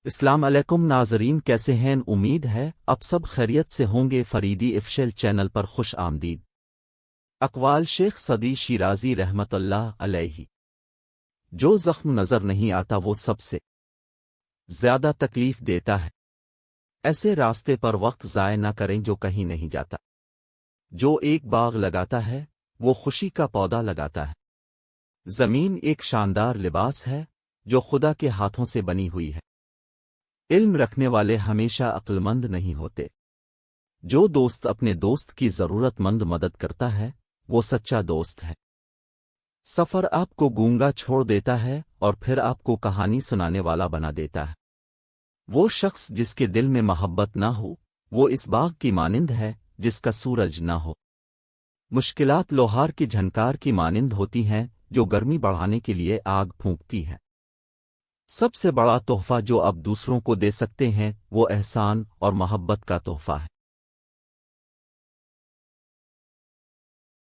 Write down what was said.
السلام علیکم ناظرین، کیسے ہیں؟ امید ہے اب سب خیریت سے ہوں گے۔ فریدی افشل چینل پر خوش آمدید۔ اقوال شیخ سعدی شیرازی رحمت اللہ علیہ۔ جو زخم نظر نہیں آتا وہ سب سے زیادہ تکلیف دیتا ہے۔ ایسے راستے پر وقت ضائع نہ کریں جو کہیں نہیں جاتا۔ جو ایک باغ لگاتا ہے وہ خوشی کا پودا لگاتا ہے۔ زمین ایک شاندار لباس ہے جو خدا کے ہاتھوں سے بنی ہوئی ہے۔ علم رکھنے والے ہمیشہ عقل مند نہیں ہوتے۔ جو دوست اپنے دوست کی ضرورت مند مدد کرتا ہے وہ سچا دوست ہے۔ سفر آپ کو گونگا چھوڑ دیتا ہے اور پھر آپ کو کہانی سنانے والا بنا دیتا ہے۔ وہ شخص جس کے دل میں محبت نہ ہو وہ اس باغ کی مانند ہے جس کا سورج نہ ہو۔ مشکلات لوہار کی جھنکار کی مانند ہوتی ہیں جو گرمی بڑھانے کے لیے آگ پھونکتی ہے۔ سب سے بڑا تحفہ جو آپ دوسروں کو دے سکتے ہیں وہ احسان اور محبت کا تحفہ ہے۔